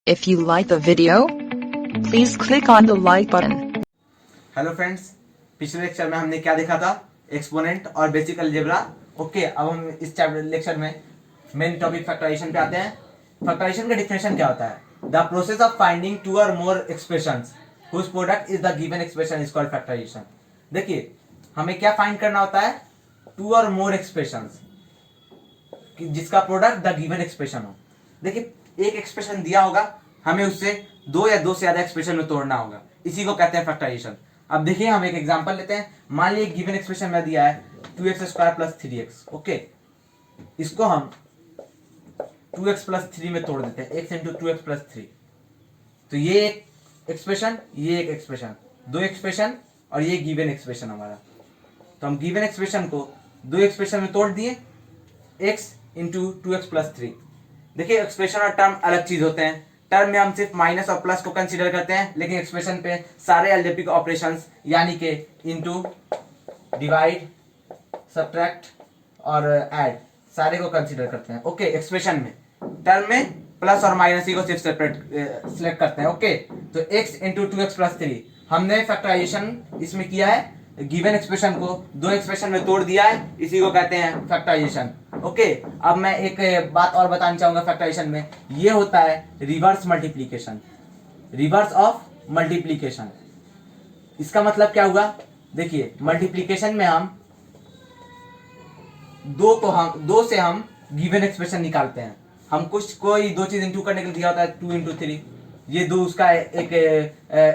If you like the video, please click on the like button. Hello friends, पिछले lecture में हमने क्या देखा था? एक्सपोनेंट और बेसिक अलजेब्रा। ओके, अब हम इस चैप्टर लेक्चर में मेन टॉपिक फैक्टराइजेशन पे आते हैं। फैक्टराइजेशन का डिफिनेशन क्या होता है? The process of finding two or more expressions whose product is the given expression is called factorization. देखिए, हमें क्या फाइंड करना होता है? टू और मोर एक्सप्रेशंस जिसका प्रोडक्ट द गिवन एक्सप्रेशन हो। देखिए, एक एक्सप्रेशन दिया होगा, हमें उससे दो या दो से ज्यादा एक्सप्रेशन में तोड़ना होगा, इसी को कहते हैं फैक्टराइजेशन। अब देखिए, हम एक एग्जांपल लेते हैं। मान लीजिए गिवन एक्सप्रेशन में दिया है 2x² + 3x। ओके, इसको हम 2x + 3 में तोड़ देते हैं, x × 2x + 3। तो ये एक एक्सप्रेशन, ये एक एक्सप्रेशन, दो एक्सप्रेशन और ये गिवन एक्सप्रेशन हमारा। तो हम गिवन एक्सप्रेशन को दो एक्सप्रेशन में तोड़ दिए, x × 2x + 3। देखिए, एक्सप्रेशन और टर्म अलग चीज होते हैं। टर्म में हम सिर्फ माइनस और प्लस को कंसीडर करते हैं, लेकिन एक्सप्रेशन पे सारे अलजेब्रिक ऑपरेशंस यानी कि इनटू, डिवाइड, सब्ट्रैक्ट और ऐड सारे को कंसीडर करते हैं। ओके, एक्सप्रेशन में टर्म में प्लस और माइनस ही को सिर्फ सेपरेट सिलेक्ट करते हैं। ओके, तो x × 2x + 3 हमने फैक्टराइजेशन इसमें किया है, गिवन एक्सप्रेशन को दो एक्सप्रेशन में तोड़ दिया है, इसी को कहते हैं फैक्टराइजेशन। ओके, अब मैं एक बात और बताना चाहूंगा फैक्टराइजेशन में, ये होता है reverse multiplication. Reverse of multiplication, इसका मतलब क्या हुआ? देखिए, मल्टीप्लीकेशन में हम दो से हम गिवन एक्सप्रेशन निकालते हैं। हम कोई दो चीज इंटू करने के लिए दिया होता है 2 × 3, ये दो उसका एक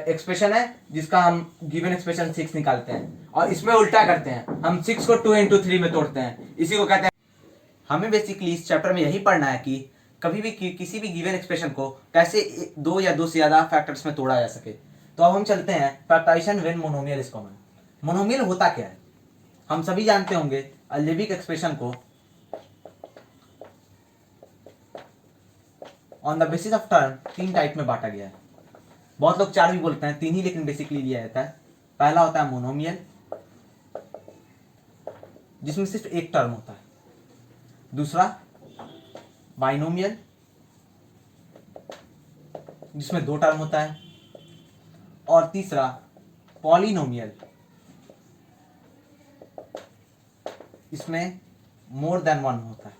एक्सप्रेशन है जिसका हम गिवन एक्सप्रेशन 6 निकालते हैं, और इसमें उल्टा करते हैं, हम 6 को 2 × 3 में तोड़ते हैं, इसी को कहते हैं। हमें बेसिकली इस चैप्टर में यही पढ़ना है कि कभी भी किसी भी गिवन एक्सप्रेशन को कैसे दो या दो से ज्यादा फैक्टर्स में तोड़ा जा सके। तो अब हम चलते हैं factorization when monomial is common. Monomial होता क्या है? हम सभी जानते होंगे, अलजेब्रिक एक्सप्रेशन को on the basis of term 3 type में बांटा गया है। बहुत लोग 4 भी बोलते हैं, 3 ही लेकिन बेसिकली लिया जाता है। पहला होता है मोनोमियल, जिसमें सिर्फ एक टर्म होता है। दूसरा बाइनोमियल, जिसमें दो टर्म होता है। और तीसरा पॉलिनोमियल, इसमें मोर देन वन होता है।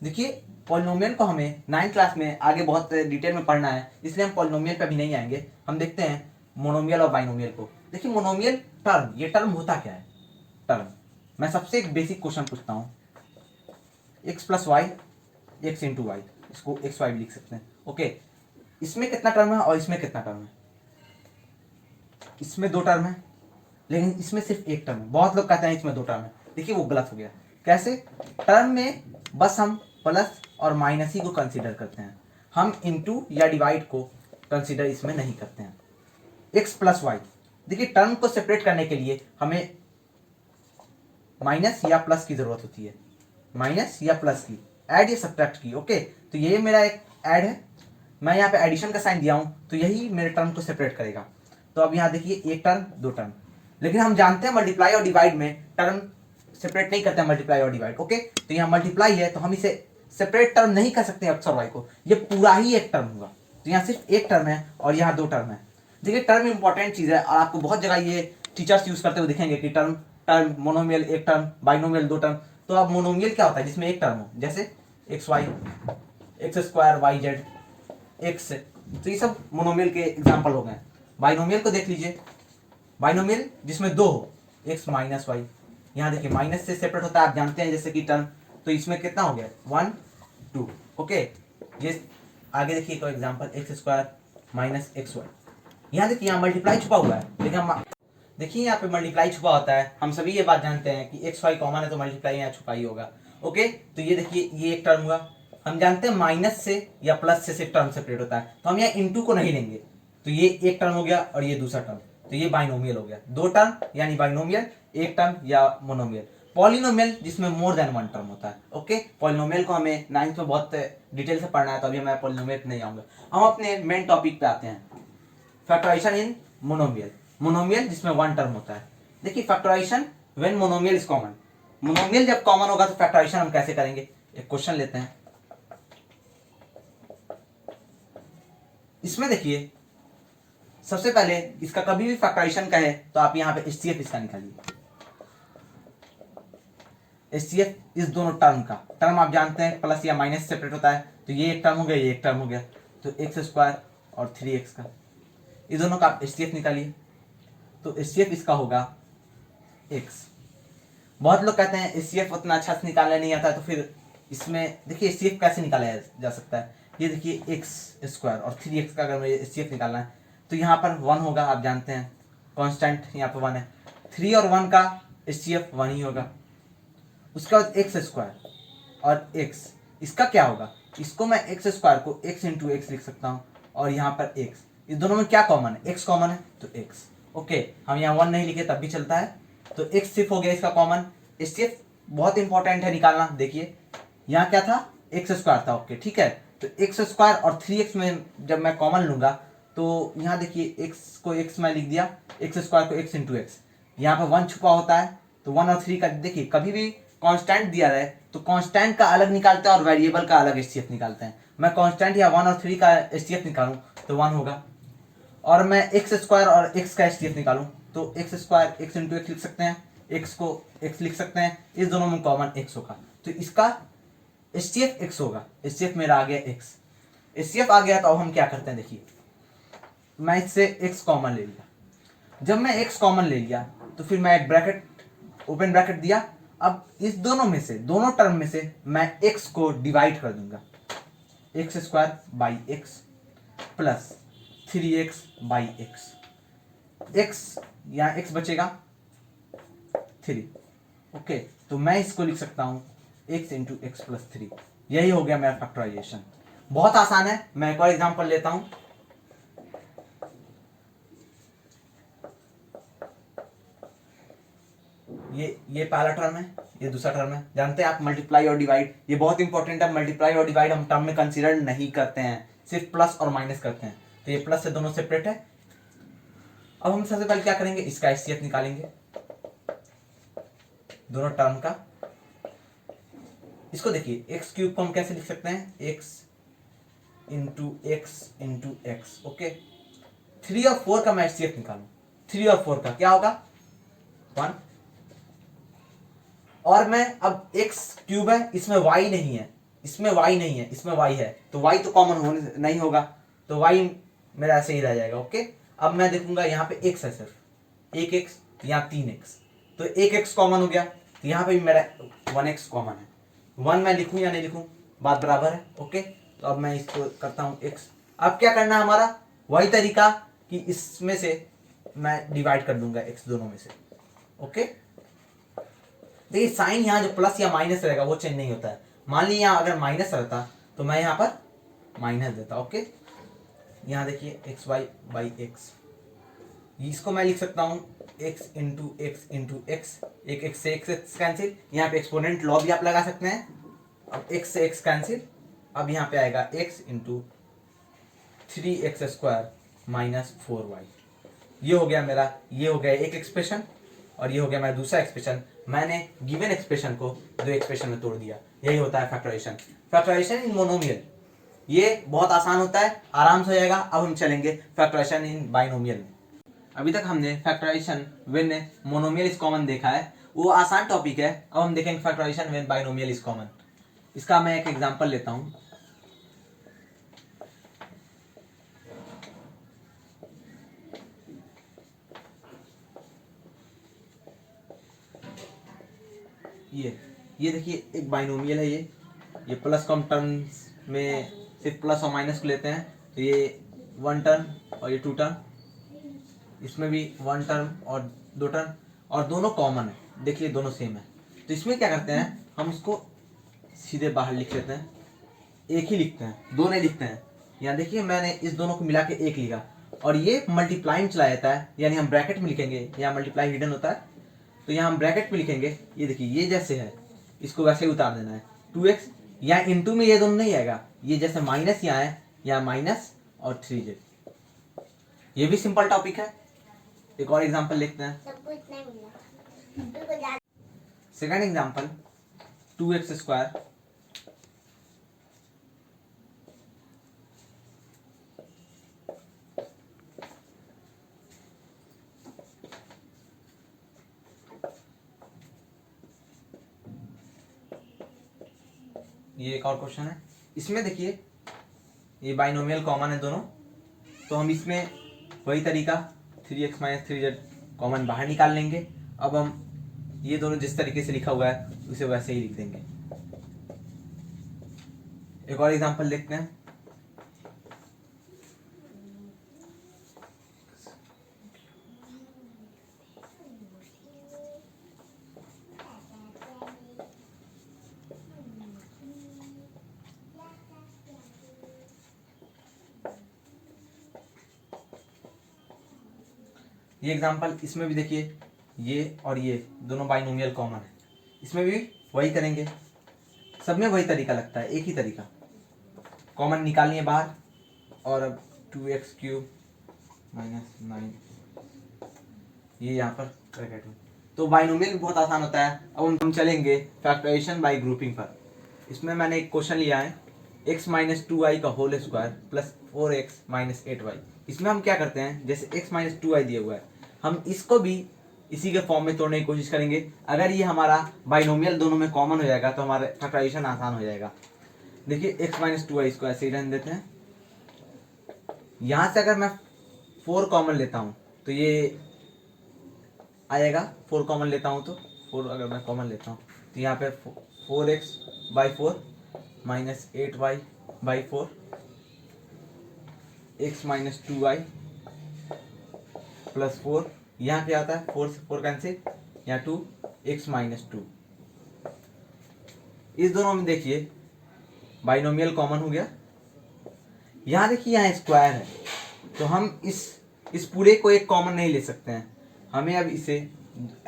देखिए, पॉलिनोमियल को हमें 9th क्लास में आगे बहुत डिटेल में पढ़ना है, इसलिए हम पॉलिनोमियल पे अभी नहीं आएंगे। हम देखते हैं मोनोमियल और बाइनोमियल को। देखिए, मोनोमियल टर्म, ये टर्म होता क्या है? टर्म, मैं सबसे एक बेसिक क्वेश्चन पूछता हूँ, x + y, x × y, इसको x y भी लिख सकते हैं। ओके, इसमें कितना टर्म है और इसमें कितना टर्म है? इसमें दो टर्म है, लेकिन इसमें सिर्फ एक टर्म है। बहुत लोग कहते हैं इसमें दो टर्म है। देखिए, वो गलत हो गया। कैसे? टर्म में बस हम प्लस और माइनस ही को कंसीडर करते हैं, हम इनटू या डिवाइड को कंसीडर इसमें नहीं करते हैं। x + y, देखिए, टर्म को सेपरेट करने के लिए हमें माइनस या प्लस की जरूरत होती है, माइनस या प्लस की, ऐड या सब्ट्रैक्ट की। ओके, तो ये मेरा एक ऐड है, मैं यहाँ पे एडिशन का साइन दिया हूं, तो यही मेरे टर्म को सेपरेट करेगा। तो अब यहाँ देखिए, एक टर्म, दो टर्म, लेकिन हम जानते हैं मल्टीप्लाई और डिवाइड में टर्म सेपरेट नहीं करते हैं, मल्टीप्लाई और डिवाइड। ओके, तो यहाँ मल्टीप्लाई है तो हम इसे सेपरेट टर्म नहीं कर सकते एक्स और वाई को, ये पूरा ही एक टर्म होगा। तो यहाँ सिर्फ एक टर्म है और यहाँ दो टर्म है। देखिए, टर्म इंपॉर्टेंट चीज है, और आपको बहुत जगह ये टीचर्स यूज करते हुए दिखेंगे कि टर्म टर्म मोनोमियल एक टर्म, बाइनोमियल दो टर्म। तो अब मोनोमियल क्या होता है? जिसमें एक टर्म हो, जैसे x2 yz x, तो ये सब मोनोमियल के एग्जांपल हो गए। बाइनोमियल को देख लीजिए, बाइनोमियल जिसमें दो हो, x - y, यहाँ देखिए माइनस से सेपरेट होता है, आप जानते हैं, जैसे कि टर्म। तो इसमें कितना हो गया? 1 2। ओके, ये आगे देखिए कोई एग्जांपल, x² - xy। यहाँ देखिए, यहाँ मल्टीप्लाई छुपा हुआ है, लेकिन हम देखिए यहाँ पे मल्टीप्लाई छुपा होता है। हम सभी ये बात जानते हैं कि x y कॉमन है, तो मल्टीप्लाई यहाँ छुपा ही होगा। ओके, तो ये देखिए, ये एक टर्म हुआ। हम जानते हैं माइनस से या प्लस से सिर्फ टर्म सेपरेट होता है, तो हम यहाँ इनटू को नहीं लेंगे, तो ये एक टर्म हो गया और ये दूसरा टर्म, तो ये बाइनोमियल हो गया। दो टर्म यानी बाइनोमियल, एक टर्म या मोनोमियल। पॉलिनोमियल, जिसमें मोर देन वन टर्म होता है। ओके, पॉलिनोमियल को हमें 9th में बहुत डिटेल से पढ़ना है, तो अभी मैं पॉलिनोमियल पे नहीं आऊंगा। हम अपने मेन टॉपिक पे आते हैं, फैक्टराइजेशन इन मोनोमियल। मोनोमियल जिसमें वन टर्म होता है। देखिए, factorization when monomial is common. Monomial जब कॉमन होगा तो फैक्टराइजेशन हम कैसे करेंगे? एक क्वेश्चन लेते हैं। इसमें देखिए सबसे पहले इसका कभी भी फैक्टराइजेशन का है तो आप यहाँ पे एचसीएफ इसका निकालिए। एचसीएफ इस दोनों टर्म का, टर्म आप जानते हैं प्लस या माइनस सेपरेट होता है, तो ये एक टर्म हो गया, ये एक टर्म हो गया, तो एक्स स्क्वायर और 3x का, इस दोनों का आप एचसीएफ निकालिए। तो एचसीएफ इसका होगा x। बहुत लोग कहते हैं एचसीएफ उतना अच्छा से निकालना नहीं आता, तो फिर इसमें देखिए एचसीएफ कैसे निकाला जा सकता है। ये देखिए एक्स स्क्वायर और 3x का अगर मुझे एचसीएफ निकालना है तो यहाँ पर 1 होगा, आप जानते हैं कांस्टेंट यहाँ पर 1 है, 3 और 1 का एचसीएफ 1 ही होगा। उसके बाद एक्स स्क्वायर और x, इसका क्या होगा, इसको मैं एक्स स्क्वायर को x इंटू एक्स लिख सकता हूँ, और यहाँ पर x, इस दोनों में क्या कॉमन है, x कॉमन है तो x। ओके, हम यहाँ 1 नहीं लिखे तब भी चलता है, तो x सिर्फ हो गया इसका कॉमन। एचसीएफ बहुत इंपॉर्टेंट है निकालना। देखिए यहाँ क्या था, एक्स स्क्वायर था, ओके ठीक है, तो एक्स स्क्वायर और 3x में जब मैं कॉमन लूंगा तो यहाँ देखिए x को x मैं लिख दिया, एक्स स्क्वायर को x इंटू एक्स, यहाँ पर 1 छुपा होता है, तो 1 और 3 का देखिए कभी भी कांस्टेंट दिया रहे तो कांस्टेंट का अलग निकालते हैं और वेरिएबल का अलग एचसीएफ निकालते हैं। मैं कांस्टेंट या 1 और 3 का एचसीएफ निकालूं तो 1 होगा, और मैं एक्स स्क्वायर और x का एचसीएफ निकालूं तो x square x into x लिख सकते हैं, x को x लिख सकते हैं, इस दोनों में कॉमन x होगा, तो इसका एचसीएफ x होगा। एचसीएफ मेरा आ गया x, एचसीएफ आ गया तो अब हम क्या करते हैं, देखिए मैं इससे x कॉमन ले लिया। जब मैं x कॉमन ले लिया तो फिर मैं एक ब्रैकेट, ओपन ब्रैकेट दिया, अब इस दोनों में से, दोनों टर्म में से मैं x को डिवाइड कर दूंगा, x square by x plus 3x by x, x यहाँ x बचेगा 3, ओके, तो मैं इसको लिख सकता हूँ x इंटू एक्स प्लस 3। यही हो गया मेरा फैक्टराइजेशन। बहुत आसान है, मैं एक और एग्जांपल लेता हूँ। ये पहला टर्म है, ये दूसरा टर्म है, जानते हैं आप मल्टीप्लाई और डिवाइड, ये बहुत इंपॉर्टेंट है। मल्टीप्लाई और डिवाइड हम टर्म में कंसीडर नहीं करते हैं, सिर्फ प्लस और माइनस करते हैं, तो ये प्लस से दोनों सेपरेट है। अब हम सबसे पहले क्या करेंगे, इसका एचसीएफ निकालेंगे दोनों टर्म का। इसको देखिए एक्स क्यूब को हम कैसे लिख सकते हैं, एक्स इंटू एक्स, ओके। 3 और 4 का मैं एचसीएफ निकालूं, 3 और 4 का क्या होगा 1, और मैं अब x क्यूब है, इसमें y नहीं है, इसमें y नहीं है, इसमें y है, तो y तो कॉमन होने नहीं होगा, तो y मेरा ऐसे ही रह जाएगा, ओके। अब मैं देखूंगा यहाँ पे x है, सिर्फ एक x, यहाँ 3x, तो एक x कॉमन हो गया, तो यहाँ पे भी मेरा 1x कॉमन है। 1 मैं लिखूं या नहीं लिखूं, बात बराबर है, ओके। तो अब मैं इसको करता हूँ x। अब क्या करना है हमारा, वही तरीका कि इसमें से मैं डिवाइड कर दूंगा x दोनों में से, ओके। देखिए साइन यहाँ जो प्लस या माइनस रहेगा वो चेंज नहीं होता है। मान लीजिए यहाँ अगर माइनस रहता तो मैं यहाँ पर माइनस देता, ओके। यहाँ देखिए एक्स वाई बाई एक्स, इसको मैं लिख सकता हूँ एक्स इंटू एक्स, एक एक्स से एक्स कैंसिल, यहाँ पे एक्सपोनेंट लॉ भी आप लगा सकते हैं। अब एक्स से एक्स कैंसिल, अब यहाँ पे आएगा x into 3x square minus 4y। ये हो गया मेरा, ये हो गया एक एक्सप्रेशन, और ये हो गया मेरा दूसरा एक्सप्रेशन। मैंने गिवन एक्सप्रेशन को दो एक्सप्रेशन में तोड़ दिया। यही होता है फैक्टराइजेशन। फैक्टराइजेशन इन मोनोमियल, ये बहुत आसान होता है, आराम से हो जाएगा। अब हम चलेंगे फैक्टराइजेशन इन बाइनोमियल में। अभी तक हमने factorization when monomial is common देखा है, वो आसान टॉपिक है। अब हम देखेंगे factorization when binomial is common. इसका मैं एक एग्जांपल लेता हूं। ये देखिए एक बाइनोमियल है, ये प्लस कम टर्म्स में सिर्फ प्लस और माइनस को लेते हैं, तो ये 1 टर्म और ये 2 टर्म, इसमें भी 1 टर्म और 2 टर्म, और दोनों कॉमन है। देखिए दोनों सेम है, तो इसमें क्या करते हैं, हम उसको सीधे बाहर लिख लेते हैं, एक ही लिखते हैं, दो नहीं लिखते हैं। यहाँ देखिए मैंने इस दोनों को मिला के एक लिखा, और ये मल्टीप्लाई में चला जाता है, यानी हम ब्रैकेट में लिखेंगे, यहाँ मल्टीप्लाई हिडन होता है, तो यहाँ हम ब्रैकेट में लिखेंगे। ये देखिए ये जैसे है, इसको वैसे ही उतार देना है। 2x यहाँ इंटू में ये दोनों नहीं आएगा, ये जैसे माइनस यहाँ है, यहाँ माइनस और 3z। ये भी सिंपल टॉपिक है। एक और एग्जांपल लिखते हैं, सेकंड एग्जांपल 2x स्क्वायर ये एक और क्वेश्चन है, इसमें देखिए ये बाइनोमियल कॉमन है दोनों, तो हम इसमें वही तरीका 3x माइनस 3z कॉमन बाहर निकाल लेंगे। अब हम ये दोनों जिस तरीके से लिखा हुआ है उसे वैसे ही लिख देंगे। एक और एग्जांपल देखते हैं। ये एग्जांपल, इसमें भी देखिए ये और ये दोनों बाइनोमियल कॉमन है, इसमें भी वही करेंगे। सब में वही तरीका लगता है, एक ही तरीका, कॉमन निकालनी है बाहर। और अब 2x³ माइनस 9 ये यहाँ पर ब्रैकेट में, तो बाइनोमियल भी बहुत आसान होता है। अब हम चलेंगे फैक्टराइजेशन बाय ग्रुपिंग पर। इसमें मैंने एक क्वेश्चन लिया है x माइनस 2i का whole square plus 4x minus 8y। इसमें हम क्या करते हैं, जैसे x माइनस 2i दिया हुआ है, हम इसको भी इसी के फॉर्म में तोड़ने की कोशिश करेंगे। अगर ये हमारा बाइनोमियल दोनों में कॉमन हो जाएगा तो हमारा फैक्टराइजेशन आसान हो जाएगा। देखिए x माइनस 2i इसको ऐसे ही रहने देते हैं। यहाँ से अगर मैं 4 कॉमन लेता हूँ तो ये आएगा, 4 कॉमन लेता हूँ तो 4 अगर मैं कॉमन लेता हूँ तो यहाँ पे 4x/4 minus 8y/4 x minus 2i plus 4, यहाँ पे आता है 4 से 4 कैंसिल, यहाँ 2 x माइनस 2। इस दोनों में देखिए बाइनोमियल कॉमन हो गया। यहाँ देखिए यहाँ स्क्वायर है, तो हम इस पूरे को एक कॉमन नहीं ले सकते हैं, हमें अब इसे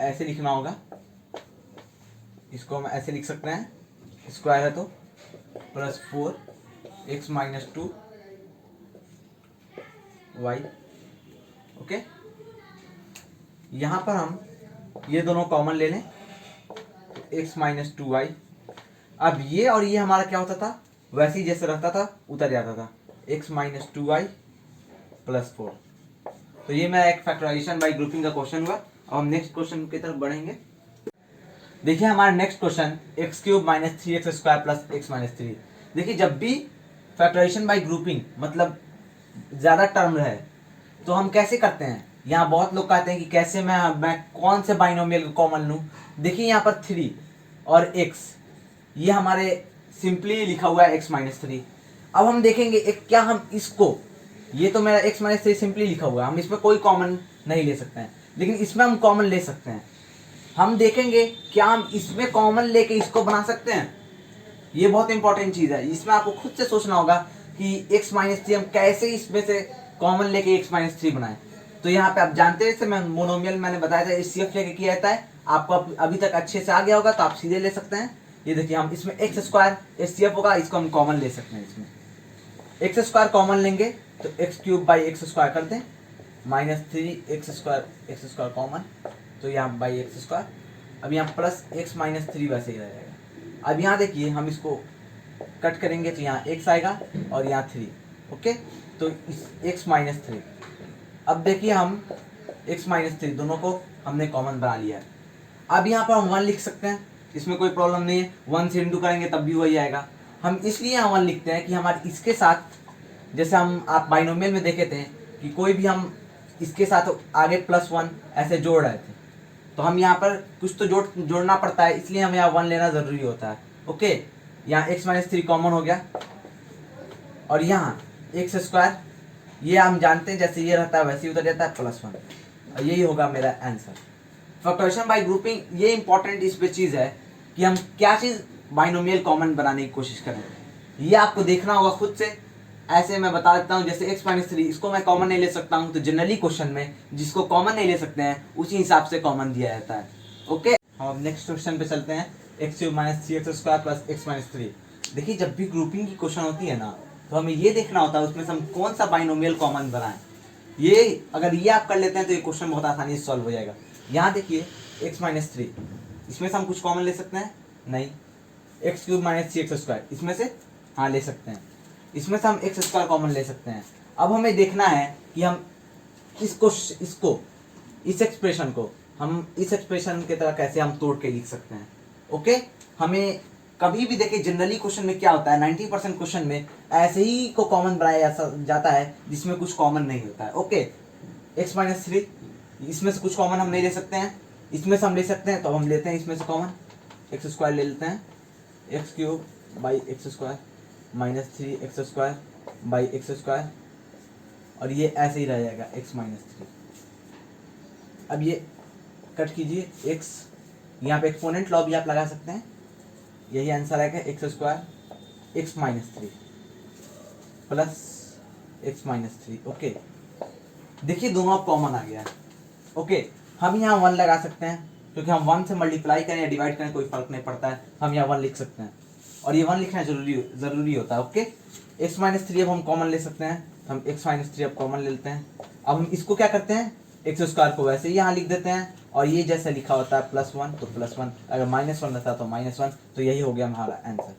ऐसे लिखना होगा। इसको हम ऐसे लिख सकते हैं, स्क्वायर है तो plus 4x minus 2y। Okay, यहाँ पर हम ये दोनों कॉमन ले लें, x माइनस 2y। अब ये और ये हमारा क्या होता था, वैसे ही जैसे रहता था उतर जाता था, x माइनस 2y प्लस 4। तो ये मेरा एक फैक्टराइजेशन बाय ग्रुपिंग का क्वेश्चन हुआ। अब हम नेक्स्ट क्वेश्चन की तरफ बढ़ेंगे। देखिए हमारा next question x³ minus 3x square plus x minus 3। देखिए जब भी फैक्टराइजेशन बाय ग्रुपिंग मतलब ज़्यादा टर्म है तो हम कैसे करते हैं। यहाँ बहुत लोग कहते हैं कि कैसे मैं कौन से बाइनोमियल कॉमन लूँ। देखिए यहाँ पर 3 और x, ये हमारे सिंपली लिखा हुआ है x माइनस 3। अब हम देखेंगे एक क्या हम इसको, ये तो मेरा x माइनस 3 सिंपली लिखा हुआ है, हम इसमें कोई कॉमन नहीं ले सकते हैं, लेकिन इसमें हम कॉमन ले सकते हैं। हम देखेंगे क्या हम इसमें कॉमन लेके इसको बना सकते हैं। ये बहुत इंपॉर्टेंट चीज़ है, इसमें आपको खुद से सोचना होगा कि x माइनस 3 हम कैसे इसमें से कॉमन लेके x माइनस 3 बनाएं। तो यहाँ पे आप जानते हैं, मैं मोनोमियल मैंने बताया था HCF लेके किया जाता है, आपको अभी तक अच्छे से आ गया होगा तो आप सीधे ले सकते हैं। ये देखिए हम इसमें x स्क्वायर HCF होगा, इसको हम कॉमन ले सकते हैं। इसमें x स्क्वायर कॉमन लेंगे तो x³ बाई x स्क्वायर कर दें, माइनस 3x स्क्वायर कॉमन, तो यहाँ बाई x स्क्वायर। अब यहाँ प्लस x माइनस 3 वैसे ही रहेगा। अब यहाँ देखिए हम इसको कट करेंगे तो यहाँ x आएगा और यहाँ 3। ओके, तो इस x माइनस 3। अब देखिए हम x माइनस 3 दोनों को हमने कॉमन बना लिया है। अब यहाँ पर हम 1 लिख सकते हैं, इसमें कोई प्रॉब्लम नहीं है, 1 से इंटू करेंगे तब भी वही आएगा। हम इसलिए यहाँ 1 लिखते हैं कि हमारे इसके साथ, जैसे हम आप बाइनोमियल में देखे थे कि कोई भी हम इसके साथ आगे +1 ऐसे जोड़ रहे थे, तो हम यहाँ पर कुछ तो जोड़ना पड़ता है, इसलिए हमें यहाँ 1 लेना ज़रूरी होता है। ओके, यहाँ x माइनस 3 कॉमन हो गया और यहाँ x स्क्वायर, ये हम जानते हैं जैसे ये रहता है वैसे ही उतर जाता है +1, और यही होगा मेरा आंसर। फैक्टराइजेशन बाय ग्रुपिंग ये इंपॉर्टेंट इस पे चीज़ है कि हम क्या चीज़ बाइनोमियल कॉमन बनाने की कोशिश करें, ये आपको देखना होगा खुद से। ऐसे मैं बता देता हूँ, जैसे x माइनस 3 इसको मैं कॉमन नहीं ले सकता हूँ, तो जनरली क्वेश्चन में जिसको कॉमन नहीं ले सकते हैं उसी हिसाब से कॉमन दिया जाता है। ओके, हम नेक्स्ट क्वेश्चन पे चलते हैं, x³ minus 3x square plus x minus 3। देखिए जब भी ग्रुपिंग की क्वेश्चन होती है ना, तो हमें ये देखना होता है उसमें से हम कौन सा बाइनोमियल कॉमन बनाएं। ये अगर ये आप कर लेते हैं तो ये क्वेश्चन बहुत आसानी से सॉल्व हो जाएगा। यहाँ देखिए x माइनस 3, इसमें से हम कुछ कॉमन ले सकते हैं नहीं। x³ माइनस 3x स्क्वायर इसमें से हाँ ले सकते हैं, इसमें से हम x स्क्वायर कॉमन ले सकते हैं। अब हमें देखना है कि हम इस एक्सप्रेशन को हम इस एक्सप्रेशन की तरह कैसे हम तोड़ के लिख सकते हैं। ओके, हमें कभी भी देखिए जनरली क्वेश्चन में क्या होता है, 90% क्वेश्चन में ऐसे ही को कॉमन बनाया जाता है जिसमें कुछ कॉमन नहीं होता है। ओके, x माइनस 3, इसमें से कुछ कॉमन हम नहीं ले सकते हैं, इसमें से हम ले सकते हैं, तो हम लेते हैं इसमें से कॉमन, एक्स स्क्वायर ले लेते हैं, x cube by x square minus 3 x square by x square, और ये ऐसे ही रह जाएगा x माइनस 3। अब ये कट कीजिए, x यहाँ पे एक्सपोनेंट लॉ भी आप लगा सकते हैं, यही आंसर आएगा x square x minus 3 plus x minus 3। Okay, देखिए दोनों अब कॉमन आ गया है। ओके, हम यहाँ 1 लगा सकते हैं, क्योंकि हम 1 से मल्टीप्लाई करें या डिवाइड करें कोई फर्क नहीं पड़ता है, हम यहाँ 1 लिख सकते हैं, और ये 1 लिखना जरूरी होता है। ओके, एक्स माइनस 3 अब हम कॉमन ले सकते हैं, हम एक्स माइनस 3 अब कॉमन ले लेते हैं। अब हम इसको क्या करते हैं, एक्स स्क्वायर को वैसे ही यहाँ लिख देते हैं, और ये जैसे लिखा होता है +1 तो +1, अगर -1 रहता तो -1, तो यही हो गया हमारा आंसर।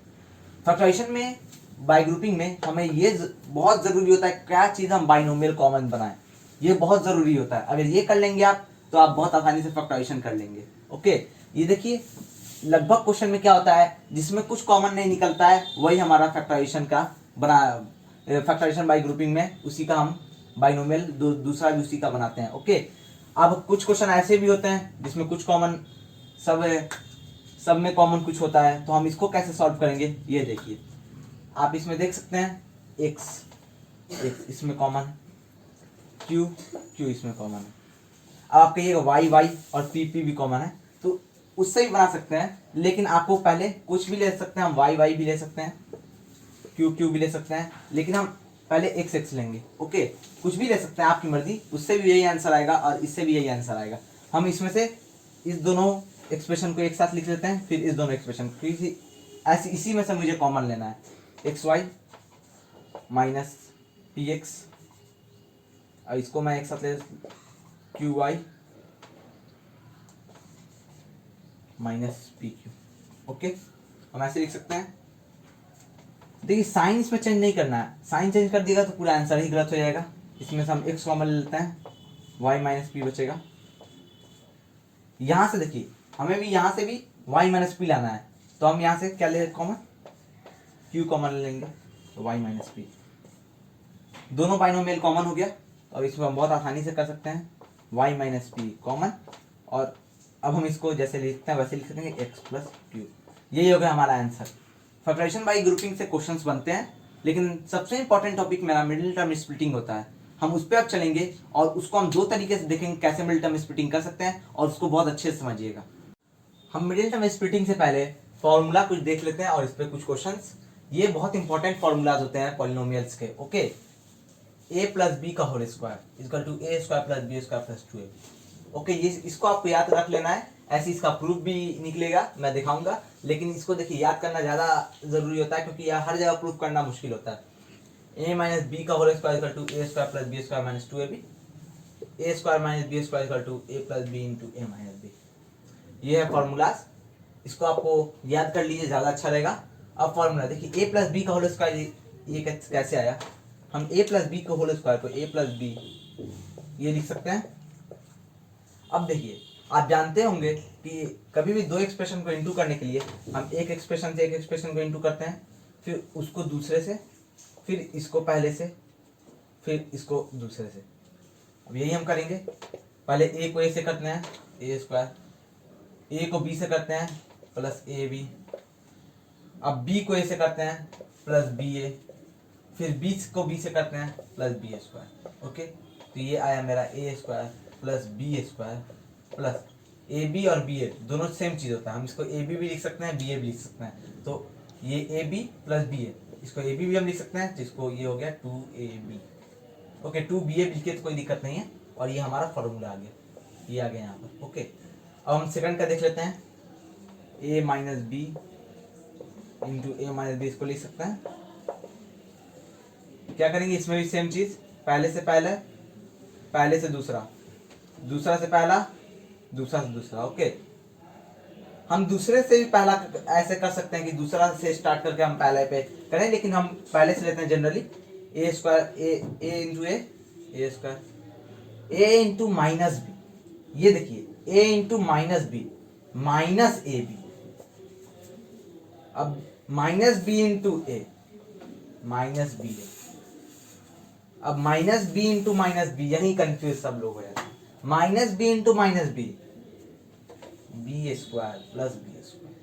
फैक्टराइजेशन में बाय ग्रुपिंग में हमें ये बहुत ज़रूरी होता है क्या चीज़ हम बाइनोमियल कॉमन बनाएं, ये बहुत ज़रूरी होता है। अगर ये कर लेंगे आप तो आप बहुत आसानी से फैक्टराइजेशन कर लेंगे। ओके, ये देखिए लगभग क्वेश्चन में क्या होता है, जिसमें कुछ कॉमन नहीं निकलता है वही हमारा फैक्टराइजेशन का फैक्टराइजेशन बाय ग्रुपिंग में उसी का हम बाइनोमियल दूसरा भी उसी का बनाते हैं। ओके, अब कुछ क्वेश्चन ऐसे भी होते हैं जिसमें कुछ कॉमन सब में कॉमन कुछ होता है, तो हम इसको कैसे सॉल्व करेंगे, ये देखिए आप इसमें देख सकते हैं x इसमें कॉमन, q इसमें कॉमन है। अब आप कहिएगा y और p भी कॉमन है, तो उससे भी बना सकते हैं, लेकिन आपको पहले कुछ भी ले सकते हैं, हम y भी ले सकते हैं, q भी ले सकते हैं, लेकिन हम पहले x लेंगे। ओके, कुछ भी ले सकते हैं आपकी मर्जी, उससे भी यही आंसर आएगा और इससे भी यही आंसर आएगा। हम इसमें से इस दोनों एक्सप्रेशन को एक साथ लिख लेते हैं, फिर इस दोनों एक्सप्रेशन को ऐसे इसी में से मुझे कॉमन लेना है, xy माइनस px, और इसको मैं एक साथ ले qy माइनस pq। ओके, हम ऐसे लिख सकते हैं। देखिए साइन इसमें चेंज नहीं करना है, साइन चेंज कर दिएगा तो पूरा आंसर ही गलत हो जाएगा। इसमें से हम x कॉमन ले लेते हैं, y माइनस पी बचेगा। यहाँ से देखिए हमें भी यहाँ से भी y माइनस पी लाना है, तो हम यहाँ से क्या ले कॉमन, q कॉमन ले लेंगे, तो y माइनस पी, दोनों बाइनोमियल कॉमन हो गया। और इसमें हम बहुत आसानी से कर सकते हैं, y माइनस पी कॉमन, और अब हम इसको जैसे लिखते हैं वैसे लिख सकते हैं x प्लस क्यू, यही हो गया हमारा आंसर। फैक्टराइजेशन बाय ग्रुपिंग से क्वेश्चंस बनते हैं, लेकिन सबसे इंपॉर्टेंट टॉपिक मेरा मिडिल टर्म स्प्लिटिंग होता है, हम उस पर अब चलेंगे और उसको हम दो तरीके से देखेंगे कैसे मिडिल टर्म स्प्लिटिंग कर सकते हैं, और उसको बहुत अच्छे से समझिएगा। हम मिडिल टर्म स्प्लिटिंग से पहले फॉर्मूला कुछ देख लेते हैं और इस पर कुछ क्वेश्चंस, ये बहुत इंपॉर्टेंट फॉर्मूलाज होते हैं पॉलिनोमियल्स के। ओके, a प्लस बी का whole square equal to a square plus b square plus 2ab। Okay, ये इसको आपको याद रख लेना है, ऐसे इसका प्रूफ भी निकलेगा, मैं दिखाऊंगा, लेकिन इसको देखिए याद करना ज़्यादा ज़रूरी होता है, क्योंकि यह हर जगह प्रूफ करना मुश्किल होता है। a माइनस बी का whole square equal to a square plus b square minus 2ab, a square minus b square equal to a plus b into a minus b, ये है फॉर्मूलाज, इसको आपको याद कर लीजिए, ज़्यादा अच्छा रहेगा। अब फॉर्मूला देखिए, a प्लस बी का होल स्क्वायर ये कैसे आया, हम a प्लस बी का होल स्क्वायर को a प्लस बी ये लिख सकते हैं। अब देखिए आप जानते होंगे कि कभी भी दो एक्सप्रेशन को इंटू करने के लिए हम एक एक्सप्रेशन से एक एक्सप्रेशन को इंटू करते हैं, फिर उसको दूसरे से, फिर इसको पहले से, फिर इसको दूसरे से। अब यही हम करेंगे, पहले a को a से करते हैं a स्क्वायर, a को b से करते हैं प्लस ab, अब b को a से करते हैं प्लस ba, फिर b को b से करते हैं प्लस b स्क्वायर। ओके, तो ये आया मेरा a square plus b square plus ab और ba दोनों सेम चीज़ होता है, हम इसको ab भी लिख सकते हैं ba भी लिख सकते हैं, तो ये ab प्लस ba, इसको ab भी हम लिख सकते हैं, तो इसको ये हो गया 2ab। ओके, 2ba भी लिखे तो कोई दिक्कत नहीं है, और ये हमारा फॉर्मूला आ गया, ये आ गया यहाँ पर। ओके, अब हम सेकंड का देख लेते हैं, a minus b into a minus b, इसको लिख सकते हैं। क्या करेंगे, इसमें भी सेम चीज, पहले से पहले, पहले से दूसरा, दूसरा से पहला, दूसरा से दूसरा। ओके, हम दूसरे से भी पहला ऐसे कर सकते हैं कि दूसरा से स्टार्ट करके हम पहले पे करें, लेकिन हम पहले से लेते हैं generally a square a into a square a into minus b, ये देखिए a into minus b minus a b, अब minus b into a, minus b a, अब minus b into minus b, यही कंफ्यूज सब लोग हो जाते हैं। Minus b into minus b, b square plus b square,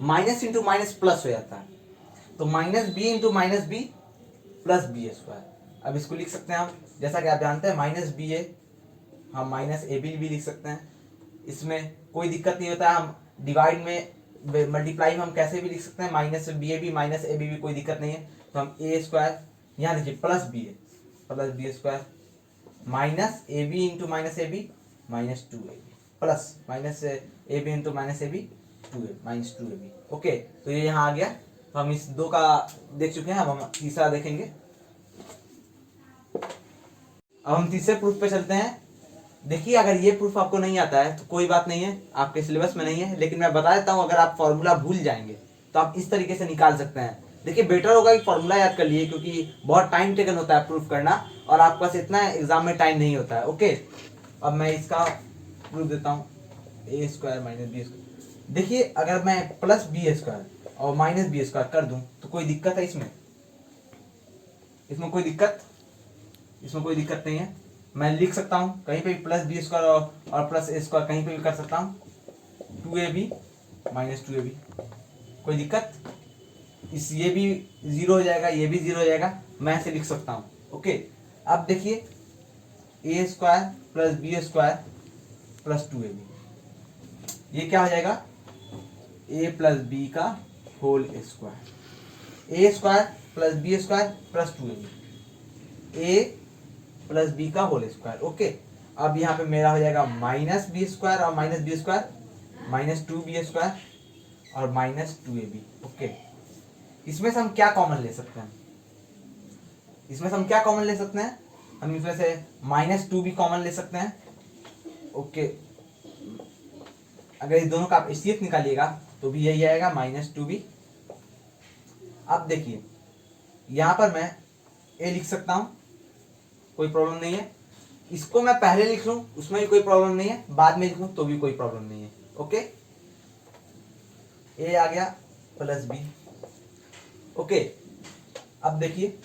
minus into minus plus हो जाता है, तो minus b into minus b plus b square. अब इसको लिख सकते हैं हम, जैसा कि आप जानते हैं माइनस बी ए हम माइनस ए बी भी लिख सकते हैं, इसमें कोई दिक्कत नहीं होता है। हम डिवाइड में मल्टीप्लाई में हम कैसे भी लिख सकते हैं, minus b a b minus a b भी कोई दिक्कत नहीं है। तो हम ए स्क्वायर यहाँ लिखिए plus b square minus a b into minus a b minus two a b plus minus a b into minus a b two a minus two a b. Okay, तो ये यहाँ आ गया। तो हम इस दो का देख चुके हैं, अब हम तीसरा देखेंगे। अब हम तीसरे प्रूफ पे चलते हैं। देखिए, अगर ये प्रूफ आपको नहीं आता है तो कोई बात नहीं है, आपके सिलेबस में नहीं है, लेकिन मैं बता देता हूँ, अगर आप फॉर्मूला भूल जाएंगे तो आप इस तरीके से निकाल सकते हैं। देखिए, बेटर होगा कि फॉर्मूला याद कर लिए, क्योंकि बहुत टाइम टेकन होता है प्रूफ करना, और आपके पास इतना एग्जाम में टाइम नहीं होता है। ओके, अब मैं इसका प्रूफ देता हूँ, ए स्क्वायर माइनस बी स्क्वायर। देखिए, अगर मैं प्लस बी स्क्वायर और माइनस बी स्क्वायर कर दूं तो कोई दिक्कत है इसमें? इसमें कोई दिक्कत नहीं है। मैं लिख सकता हूँ कहीं पे भी प्लस बी स्क्वायर और प्लस ए स्क्वायर कहीं पे भी कर सकता हूँ, two a b minus two a b, कोई दिक्कत? इस ये भी जीरो हो जाएगा, ये भी जीरो हो जाएगा, मैं ऐसे लिख सकता हूँ। ओके, अब देखिए, a square plus b square plus two a b, ये क्या हो जाएगा? ए प्लस बी का whole square, a square plus b square plus two a b, a plus b का होल स्क्वायर। ओके, अब यहाँ पे मेरा हो जाएगा माइनस बी स्क्वायर और minus b square minus two b square और minus two a b. Okay, इसमें से हम क्या कॉमन ले सकते हैं? हम इसमें से माइनस टू भी कॉमन ले सकते हैं। ओके, अगर इस दोनों का आप एचसीएफ निकालिएगा तो भी यही आएगा, माइनस टू बी। अब देखिए, यहां पर मैं ए लिख सकता हूं, कोई प्रॉब्लम नहीं है। इसको मैं पहले लिख लूं उसमें भी कोई प्रॉब्लम नहीं है, बाद में लिखूं तो भी कोई प्रॉब्लम नहीं है। ओके, ए आ गया प्लस बी। ओके, अब देखिए,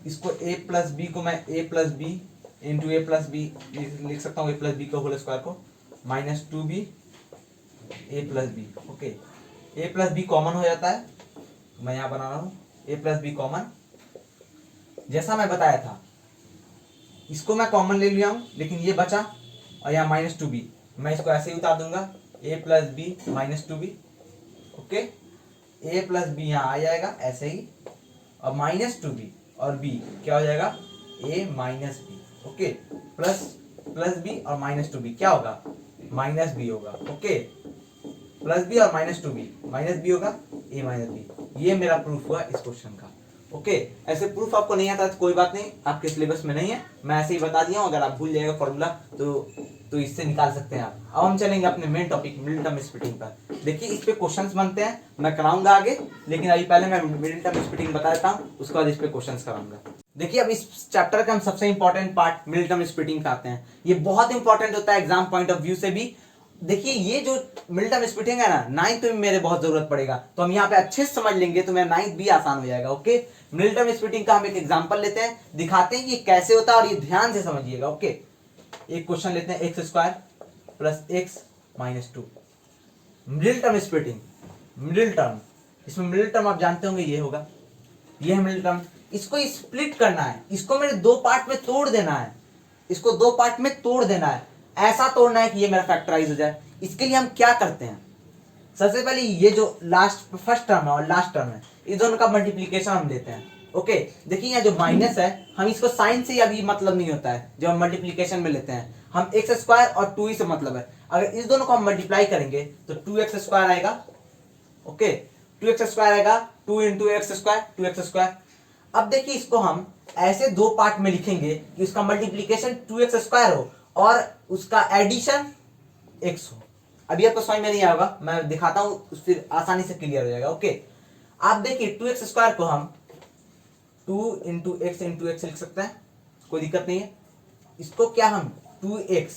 इसको ए प्लस बी को मैं ए प्लस बी इंटू ए प्लस बी लिख सकता हूँ, ए प्लस बी का होल स्क्वायर को minus two B a plus B. Okay, A plus B common हो जाता है, मैं यहाँ बना रहा हूँ ए प्लस बी कॉमन, जैसा मैं बताया था। इसको मैं कॉमन ले लिया हूँ, लेकिन ये बचा और यहाँ माइनस टू बी, मैं इसको ऐसे ही उतार दूंगा, A plus B minus two B. Okay, A plus B यहाँ आ जाएगा ऐसे ही, और माइनस टू बी और बी क्या हो जाएगा? A minus B. Okay, plus B और माइनस टू बी क्या होगा? माइनस बी होगा। ओके, प्लस बी और minus two B, minus B होगा, ए माइनस बी। ये मेरा प्रूफ हुआ इस क्वेश्चन का। ओके, ऐसे प्रूफ आपको नहीं आता तो कोई बात नहीं, आपके सिलेबस में नहीं है, मैं ऐसे ही बता दिया हूँ। अगर आप भूल जाएगा फॉर्मूला तो इससे निकाल सकते हैं आप। अब हम चलेंगे अपने main topic middle term splitting पर। देखिए, इस पे क्वेश्चंस बनते हैं, मैं कराऊंगा आगे, लेकिन अभी पहले मैं मिडिल टर्म स्प्लिटिंग बता देता हूँ, उसके बाद इस पे क्वेश्चंस कराऊंगा। देखिए, अब इस चैप्टर का हम सबसे important part middle term splitting का आते हैं। ये बहुत इंपॉर्टेंट होता है एग्जाम पॉइंट ऑफ व्यू से भी। देखिए, ये जो मिडिल टर्म स्प्लिटिंग है ना, नाइन्थ में मेरे बहुत जरूरत पड़ेगा, तो हम यहाँ पे अच्छे से समझ लेंगे तो मेरा नाइन्थ भी आसान हो जाएगा। ओके, मिडिल टर्म स्प्लिटिंग का हम एक एग्जांपल लेते हैं, दिखाते हैं कि ये कैसे होता है, और ये ध्यान से समझिएगा। ओके, एक क्वेश्चन लेते हैं, x square plus x minus two, middle term splitting. Middle term, इसमें मिडिल टर्म आप जानते होंगे, ये होगा, ये है मिडिल टर्म। इसको स्प्लिट करना है, इसको मेरे दो पार्ट में तोड़ देना है, इसको दो पार्ट में तोड़ देना है, ऐसा तोड़ना है कि ये मेरा फैक्टराइज हो जाए। इसके लिए हम क्या करते हैं? सबसे पहले ये जो फर्स्ट टर्म है और लास्ट टर्म है, इस दोनों का मल्टीप्लीकेशन हम लेते हैं। ओके, देखिए, यहाँ जो माइनस है, हम इसको साइन से अभी मतलब नहीं होता है, जब हम मल्टीप्लीकेशन में लेते हैं, हम एक्स स्क्वायर और टू ही से मतलब है। अगर इस दोनों को हम मल्टीप्लाई करेंगे तो टू एक्स स्क्वायर आएगा। ओके, टू एक्स स्क्वायर आएगा, two into x square, two x square. अब देखिए, इसको हम ऐसे दो पार्ट में लिखेंगे कि उसका मल्टीप्लीकेशन टू एक्स स्क्वायर हो और उसका एडिशन एक्स हो। अभी आपको समझ में नहीं आएगा, मैं दिखाता हूं, फिर आसानी से क्लियर हो जाएगा। ओके, आप देखिए, टू एक्स स्क्वायर को हम टू इंटू एक्स लिख सकते हैं, कोई दिक्कत नहीं है। इसको क्या हम टू एक्स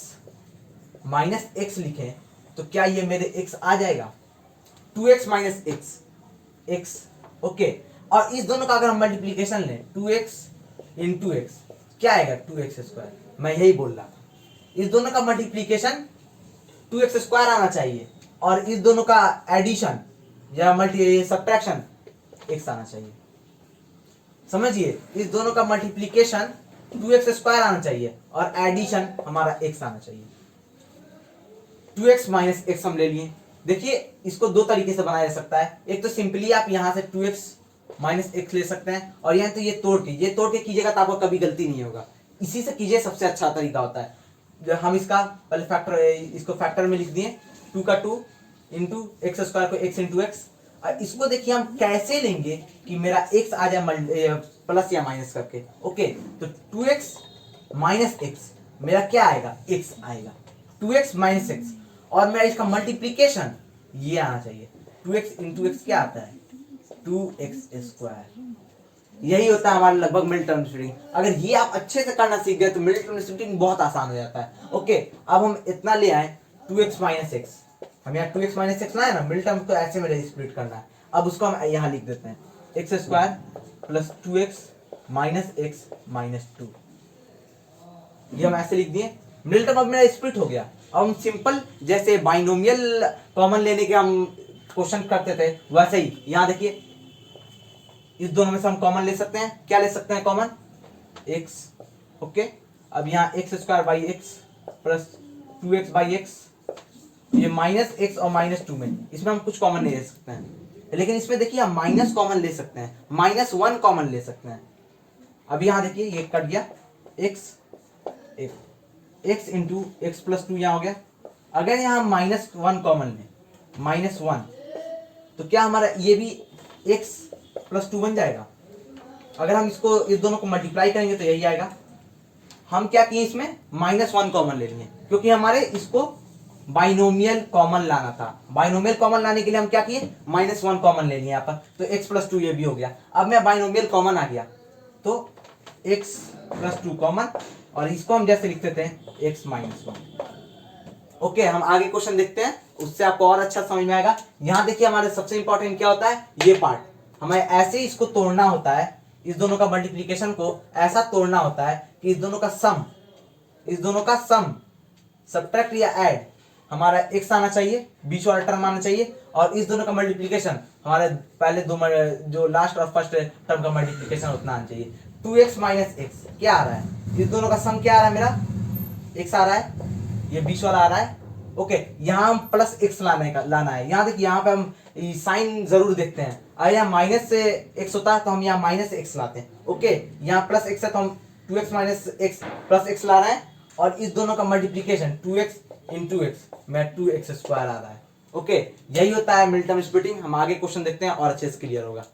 माइनस एक्स लिखें तो क्या ये मेरे एक्स आ जाएगा? Two x minus x, x. Okay, और इस दोनों का अगर हम मल्टीप्लीकेशन लें 2x इंटू एक्स, क्या आएगा 2x स्क्वायर। मैं यही बोल रहा था, इस दोनों का मल्टीप्लीकेशन 2x स्क्वायर आना चाहिए और इस दोनों का एडिशन या मल्टी सब्ट्रैक्शन x आना चाहिए। समझिए, इस दोनों का मल्टीप्लीकेशन 2x स्क्वायर आना चाहिए और एडिशन हमारा x आना चाहिए। 2x माइनस एक्स हम ले लिए। देखिए, इसको दो तरीके से बनाया जा सकता है। एक तो सिंपली आप यहां से 2x माइनस एक्स ले सकते हैं, और यहाँ तो ये तोड़ के कीजिएगा तो आपको कभी गलती नहीं होगा। इसी से कीजिए, सबसे अच्छा तरीका होता है। हम इसका पहले फैक्टर, इसको फैक्टर में लिख दिए, 2 का 2 इंटू एक्स स्क्वायर को x इंटू एक्स। और इसको देखिए हम कैसे लेंगे कि मेरा x आ जाए प्लस या माइनस करके। ओके, तो 2x माइनस एक्स मेरा क्या आएगा, x आएगा, 2x माइनस एक्स, और मेरा इसका मल्टीप्लीकेशन ये आना चाहिए, 2x इंटू एक्स क्या आता है 2x स्क्वायर। यही होता है हमारा लगभग मिड टर्म स्प्लिटिंग। अगर ये आप अच्छे से करना सीख गए तो मिड टर्म स्प्लिटिंग बहुत आसान हो जाता है। ओके, अब हम इतना ले आए 2x माइनस एक्स, हम यहाँ 2x माइनस एक्स लाए ना, मिड टर्म को ऐसे में स्प्लिट करना है। अब उसको हम यहाँ लिख देते हैं x square plus 2x minus x minus 2, ये हम ऐसे लिख दिए। मिड टर्म अब मेरा स्प्लिट हो गया। अब हम सिंपल जैसे बाइनोमियल कॉमन लेने के हम क्वेश्चन करते थे, वैसे ही यहाँ देखिए, इस दोनों में से हम कॉमन ले सकते हैं। क्या ले सकते हैं कॉमन, x। ओके, अब यहाँ x square by x plus 2x by x, ये माइनस एक्स और माइनस 2 में इसमें हम कुछ कॉमन नहीं ले सकते हैं, लेकिन इसमें देखिए हम माइनस कॉमन ले सकते हैं, -1 कॉमन ले सकते हैं। अब यहाँ देखिए ये कट गया, x इंटू एक्स प्लस 2 यहाँ हो गया। अगर यहाँ -1 कॉमन लें, -1, तो क्या हमारा ये भी x प्लस 2 बन जाएगा। अगर हम इसको इस दोनों को मल्टीप्लाई करेंगे तो यही आएगा। हम क्या किए, इसमें -1 कॉमन ले लिए, क्योंकि हमारे इसको बाइनोमियल कॉमन लाना था। बाइनोमियल कॉमन लाने के लिए हम क्या किए, -1 कॉमन ले लिए यहाँ पर, तो x प्लस 2 ये भी हो गया। अब मैं बाइनोमियल कॉमन आ गया तो x प्लस 2 कॉमन, और इसको हम जैसे लिखते थे x माइनस 1। ओके, हम आगे क्वेश्चन देखते हैं, उससे आपको और अच्छा समझ में आएगा। यहाँ देखिए हमारे सबसे इंपॉर्टेंट क्या होता है, ये पार्ट हमें ऐसे ही इसको तोड़ना होता है। इस दोनों का मल्टीप्लिकेशन को ऐसा तोड़ना होता है कि इस दोनों का सम सब्ट्रैक्ट या ऐड हमारा x आना चाहिए, बीच वाला टर्म आना चाहिए, और इस दोनों का मल्टीप्लिकेशन हमारे पहले दो जो लास्ट और फर्स्ट टर्म का मल्टीप्लिकेशन उतना आना चाहिए। 2x माइनस एक्स क्या आ रहा है, इस दोनों का सम क्या आ रहा है, मेरा x आ रहा है, ये बीच वाला आ रहा है। ओके, यहाँ हम प्लस x लाना है। यहाँ देखिए, यहाँ पे हम साइन जरूर देखते हैं। अगर यहाँ माइनस से x होता है तो हम यहाँ माइनस x लाते हैं। ओके, यहाँ प्लस x है तो हम 2x minus x plus x ला रहे हैं, और इस दोनों का मल्टीप्लीकेशन 2x इंटू एक्स में 2x स्क्वायर आ रहा है। ओके, यही होता है मिड टर्म स्प्लिटिंग। हम आगे क्वेश्चन देखते हैं और अच्छे से क्लियर होगा।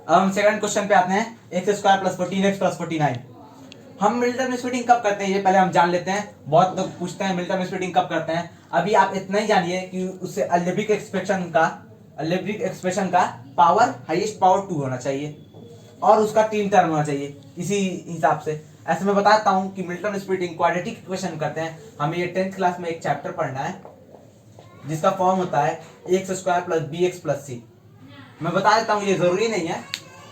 अब हम सेकंड क्वेश्चन पे आते हैं, x square plus 14x plus 49। हम मिड टर्म स्प्लिटिंग कब करते हैं ये पहले हम जान लेते हैं। बहुत लोग पूछते हैं मिड टर्म स्प्लिटिंग कब करते हैं। अभी आप इतना ही जानिए कि उससे अलजेब्रिक एक्सप्रेशन का पावर हाईएस्ट पावर 2 होना चाहिए, और उसका 3 टर्म होना चाहिए। इसी हिसाब से ऐसे मैं बताता हूँ कि mid term splitting quadratic equation करते हैं। हमें ये 10th क्लास में एक चैप्टर पढ़ना है जिसका फॉर्म होता है X square plus B X plus C. मैं बता देता हूँ, ये जरूरी नहीं है,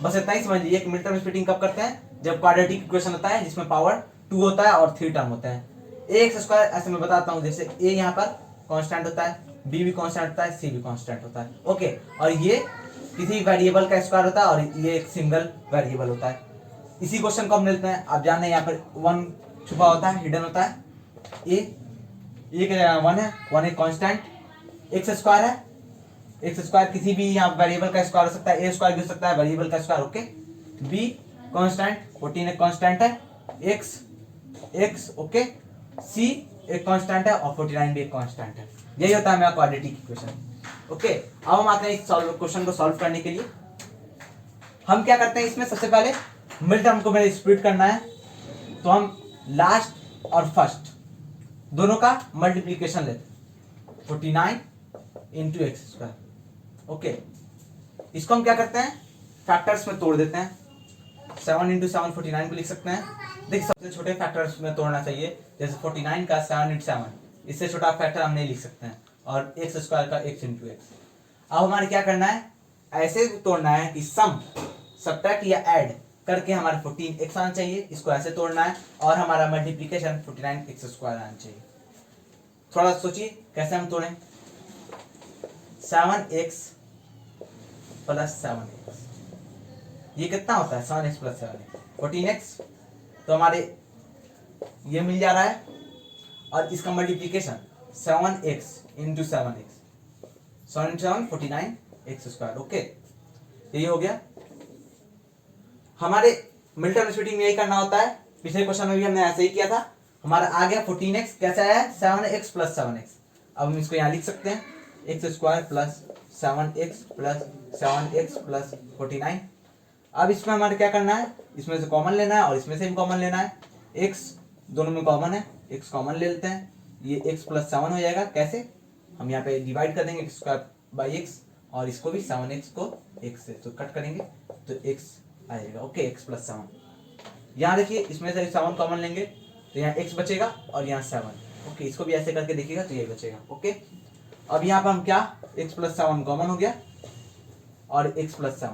बस इतना ही समझ लीजिए कि मिड टर्म स्प्लिटिंग कब करते हैं, जब क्वाड्रेटिक इक्वेशन होता है जिसमें पावर 2 होता है और 3 टर्म होते हैं। एक्स स्क्वायर ऐसे मैं बताता हूँ, जैसे ए यहाँ पर कांस्टेंट होता है, बी भी कांस्टेंट होता है, सी भी कांस्टेंट होता है। ओके, और ये किसी वेरिएबल का स्क्वायर होता है और ये एक सिंगल वेरिएबल होता है। इसी क्वेश्चन को हम लेते हैं। आप जान रहे हैं यहाँ पर 1 छुपा होता है, हिडन होता है। ए का 1 है, 1 एक कांस्टेंट, एक्स स्क्वायर है, एक्स स्क्वायर किसी भी यहाँ वेरिएबल का स्क्वायर हो सकता है, ए स्क्वायर भी हो सकता है वेरिएबल का स्क्वायर। ओके, बी कांस्टेंट, 14 एक कांस्टेंट है, एक्स ओके, सी एक कांस्टेंट है और 49 भी एक कांस्टेंट है। यही होता है मेरा क्वाड्रेटिक इक्वेशन। ओके, अब हम आते हैं इस क्वेश्चन को सॉल्व करने के लिए। हम क्या करते हैं इसमें, सबसे पहले मिड टर्म को मेरे स्प्लिट करना है, तो हम लास्ट और फर्स्ट दोनों का मल्टीप्लीकेशन लेते हैं, 49 इंटू एक्स स्क्वायर। ओके, इसको हम क्या करते हैं, फैक्टर्स में तोड़ देते हैं। 7 इंटू 7 49 को लिख सकते हैं। देखिए, सबसे छोटे फैक्टर्स में तोड़ना चाहिए, जैसे 49 का 7 इंटू 7, इससे छोटा फैक्टर हम नहीं लिख सकते हैं, और एक्स स्क्वायर का x इंटू एक्स। अब हमारे क्या करना है, ऐसे तोड़ना है कि सम सब्ट्रैक्ट या ऐड करके हमारे 14x आना चाहिए, इसको ऐसे तोड़ना है, और हमारा मल्टीप्लीकेशन 49x² आना चाहिए। थोड़ा सोचिए कैसे हम तोड़ें। 7x प्लस 7x, ये कितना होता है 7x प्लस 7x 14x, तो हमारे ये मिल जा रहा है, और इसका multiplication 7x into 7x, 7 into 7 49x²। Okay, ये हो गया। हमारे मिल्टन स्प्लिटिंग में यही करना होता है, पिछले क्वेश्चन में भी हमने ऐसे ही किया था। हमारा आ गया 14x, कैसे आया 7x प्लस 7x। अब हम इसको यहाँ लिख सकते हैं x² plus 7x plus 7x plus 49। अब इसमें हमारे क्या करना है, इसमें से कॉमन लेना है और इसमें से भी कॉमन लेना है। x दोनों में कॉमन है, x कॉमन ले लेते हैं, ये x प्लस 7 हो जाएगा। कैसे, हम यहाँ पे डिवाइड कर देंगे x² बाई x, और इसको भी 7x को x से तो कट करेंगे तो x आएगा। Okay, x plus 7। यहाँ देखिए इसमें से 7 कॉमन लेंगे तो यहाँ x बचेगा और यहाँ 7। ओके, इसको भी ऐसे करके देखिएगा तो ये बचेगा। ओके, अब यहाँ पर हम क्या, x प्लस 7 कॉमन हो गया और x प्लस 7,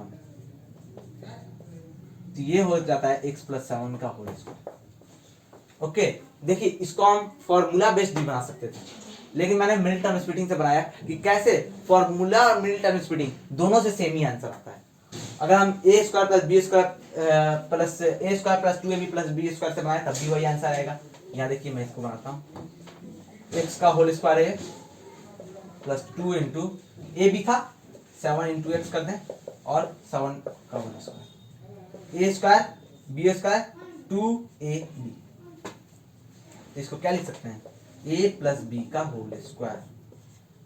तो ये हो जाता है x प्लस 7 का होल स्क्वायर। ओके, देखिए इसको हम फॉर्मूला बेस्ड भी बना सकते थे, लेकिन मैंने मिडिल टर्म स्प्लिटिंग से बनाया कि कैसे फॉर्मूला और मिडिल टर्म स्प्लिटिंग दोनों से सेम ही आंसर आता है। अगर हम a² plus b² plus a² plus 2ab plus b² से बनाए तब भी वही आंसर आएगा। यहाँ देखिए मैं इसको बनाता हूँ, x का होल स्क्वायर है प्लस 2 इंटू ए बी था 7 इंटू एक्स कर दें और 7 का whole square, a² b² 2ab, इसको क्या लिख सकते हैं a प्लस बी का होल स्क्वायर।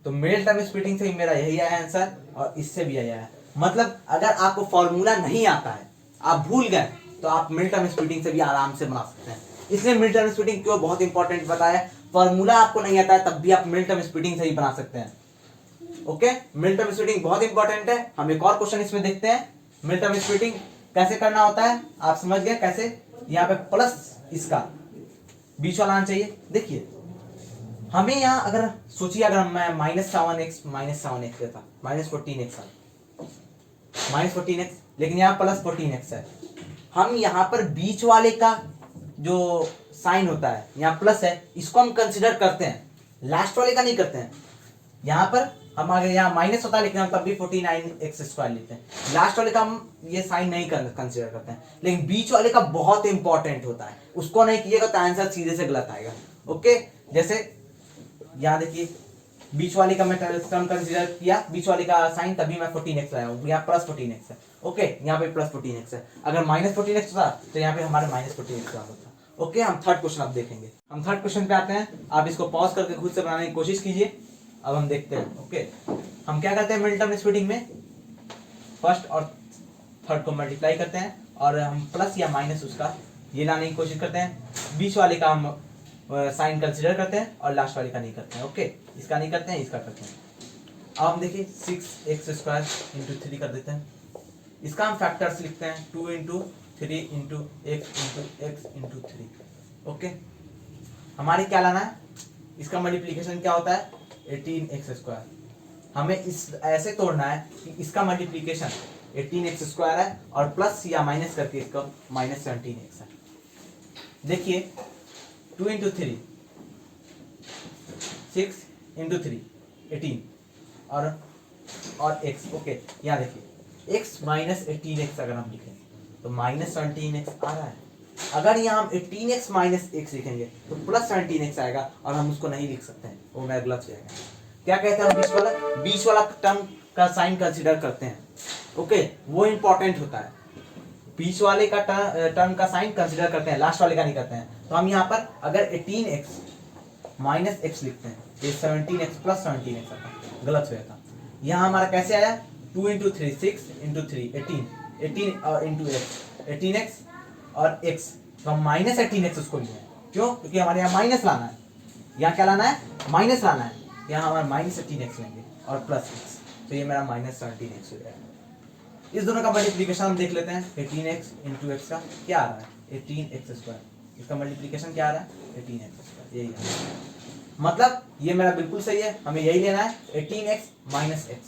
तो मिडिल टर्म स्प्लिटिंग से ही मेरा यही आया आंसर और इससे भी आया है। मतलब अगर आपको फॉर्मूला नहीं आता है, आप भूल गए, तो आप मिडिल टर्म स्प्लिटिंग से भी आराम से बना सकते हैं। इसलिए मिडिल टर्म स्प्लिटिंग क्यों बहुत इंपॉर्टेंट बताया। फॉर्मूला आपको नहीं आता है तब भी आप मिडिल टर्म स्प्लिटिंग से ही बना सकते हैं। ओके, मिडिल टर्म स्प्लिटिंग बहुत इंपॉर्टेंट है। हम एक और क्वेश्चन इसमें देखते हैं, मिडिल टर्म स्प्लिटिंग कैसे करना होता है। आप समझ गए कैसे, यहाँ पे प्लस इसका बीच वाला आना चाहिए। देखिए हमें यहाँ अगर सोचिए, अगर मैं -7x देता -14x, लेकिन यहाँ प्लस 14x है। हम यहाँ पर बीच वाले का जो साइन होता है यहाँ प्लस है, इसको हम कंसिडर करते हैं, लास्ट वाले का नहीं करते हैं। यहाँ पर हम अगर यहाँ माइनस होता है लेकिन हम तब भी 49x² लेते हैं। लास्ट वाले का हम ये साइन नहीं कंसिडर करते हैं, लेकिन बीच वाले का बहुत इंपॉर्टेंट होता है, उसको नहीं कीजिएगा तो आंसर सीधे से गलत आएगा। ओके, जैसे यहाँ देखिए बीच वाले का मैं टर्म कंसीडर किया, बीच वाले का साइन, तभी मैं 14x लाया हूँ, यहाँ प्लस 14x है। ओके, यहाँ पे प्लस 14x है। अगर माइनस 14x था तो यहाँ पे हमारे माइनस 14x होता। ओके, हम थर्ड क्वेश्चन अब देखेंगे। हम थर्ड क्वेश्चन पे आते हैं, आप इसको पॉज करके खुद से बनाने की कोशिश कीजिए। अब हम देखते हैं। ओके, हम क्या करते हैं मिडिल टर्म स्प्लिटिंग में, फर्स्ट और थर्ड को मल्टीप्लाई करते हैं और हम प्लस या माइनस उसका ये लाने की कोशिश करते हैं। बीच वाले का हम साइन कंसीडर करते हैं और लास्ट वाले का नहीं करते हैं। ओके, इसका नहीं करते हैं, इसका करते हैं। अब हम देखिए 6x² इंटू 3 कर देते हैं। इसका हम फैक्टर्स लिखते हैं 2 into 3 into x into 3। Okay, हमारे क्या लाना है, इसका मल्टीप्लीकेशन क्या होता है 18x²। हमें इस ऐसे तोड़ना है कि इसका मल्टीप्लीकेशन 18x² है और प्लस या माइनस करके इसका -17x है। देखिए 2 इंटू 3 6 इंटू 3 18 और x। ओके, यहाँ देखिए x माइनस 18x अगर हम लिखें तो -17x आ रहा है। अगर यहाँ हम 18x माइनस x लिखेंगे तो प्लस 17x आएगा और हम उसको नहीं लिख सकते हैं, वो मेरा गलत हो जाएगा। क्या कहते हैं हम बीच वाला टर्म का साइन कंसीडर करते हैं। ओके, वो इंपॉर्टेंट होता है, बीच वाले का टर्म का साइन कंसीडर करते हैं, लास्ट वाले का नहीं करते हैं। तो हम यहाँ पर अगर 18x माइनस x लिखते हैं ये 17x प्लस 17x आता, गलत हो जाता। यहाँ हमारा कैसे आया 2 इंटू 3 6 इंटू 3 18 और इंटू x 18x और x, तो हम -18x उसको लिए, क्यों, क्योंकि हमारे यहाँ माइनस लाना है। यहाँ क्या लाना है, माइनस लाना है। यहाँ हमारा -18x लेंगे और प्लस x, तो ये मेरा -17x हो जाएगा। इस दोनों का मल्टीप्लिकेशन हम देख लेते हैं। 18x इंटू एक्स का क्या आ रहा है 18x², इसका मल्टीप्लिकेशन क्या आ रहा है 18x², यही है। मतलब ये मेरा बिल्कुल सही है, हमें यही लेना है 18x माइनस x।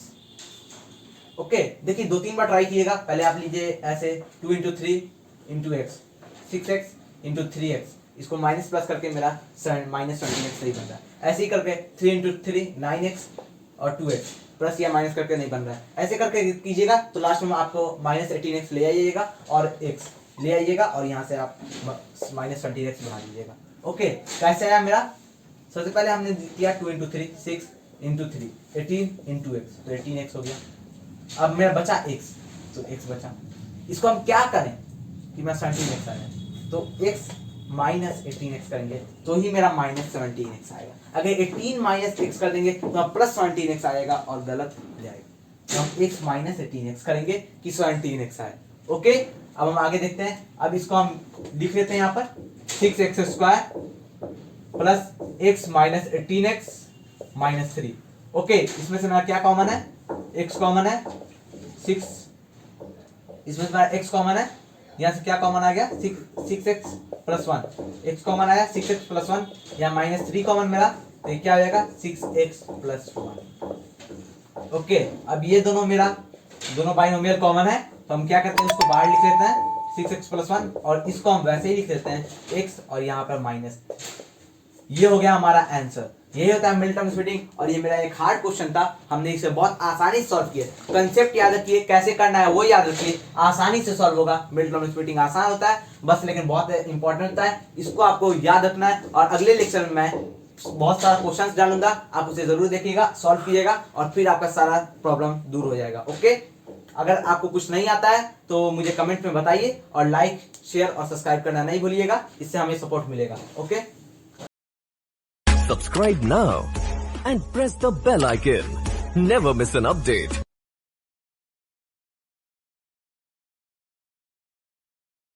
ओके, देखिए 2-3 बार ट्राई कीजिएगा। पहले आप लीजिए ऐसे 2 into 3 into x, 6x into 3x, इसको माइनस प्लस करके मेरा माइनस 17x नहीं बन रहा है। ऐसे ही करके 3 इंटू 3 9x और 2x प्लस या माइनस करके नहीं बन रहा है। ऐसे करके कीजिएगा तो लास्ट में आपको माइनस 18x ले आइएगा और x ले आइएगा और यहाँ से आप माइनस 20x बना दीजिएगा। ओके, कैसे आया मेरा? सबसे पहले हमने किया 2 इंटू 3 6 इंटू 3 18 इंटू एक्स, तो 18x हो गया। अब मेरा बचा x, तो x बचा। इसको हम क्या करें कि मेरा 17x आया, तो x माइनस 18x करेंगे तो ही मेरा माइनस 17x आएगा। अगर 18 माइनस x कर देंगे तो प्लस 17x आएगा और गलत हो जाएगा। तो हम x माइनस 18x करेंगे कि 17x आए। ओके, अब हम आगे देखते हैं। अब इसको हम लिख लेते हैं यहाँ पर 6x square plus x minus 18x minus 3। Okay, इसमें से मेरा क्या कॉमन है? x कॉमन है 6, इसमें से मेरा x कॉमन है, यहाँ से क्या कॉमन आ गया 6x प्लस 1, x कॉमन आया 6x प्लस 1, यहाँ माइनस 3 कॉमन मेरा, तो ये क्या हो जाएगा 6x प्लस 1। ओके, अब ये दोनों मेरा दोनों बाइनोमियल कॉमन है, तो हम क्या करते हैं इसको बाहर लिख लेते हैं 6x प्लस 1 और इसको हम वैसे ही लिख लेते हैं x और यहाँ पर माइनस। ये हो गया हमारा आंसर। यही होता है मिड टर्म स्प्लिटिंग, और ये मेरा एक हार्ड क्वेश्चन था, हमने इसे बहुत आसानी से सॉल्व किया। कंसेप्ट याद रखिए, कैसे करना है वो याद रखिए, आसानी से सॉल्व होगा। मिड टर्म स्प्लिटिंग आसान होता है बस, लेकिन बहुत इंपॉर्टेंट होता है, इसको आपको याद रखना है। और अगले लेक्चर में मैं बहुत सारा क्वेश्चंस डालूंगा, आप उसे जरूर देखिएगा, सॉल्व कीजिएगा और फिर आपका सारा प्रॉब्लम दूर हो जाएगा। ओके, अगर आपको कुछ नहीं आता है तो मुझे कमेंट में बताइए और लाइक शेयर और सब्सक्राइब करना नहीं भूलिएगा, इससे हमें सपोर्ट मिलेगा। Okay, Subscribe now and press the bell icon. Never miss an update.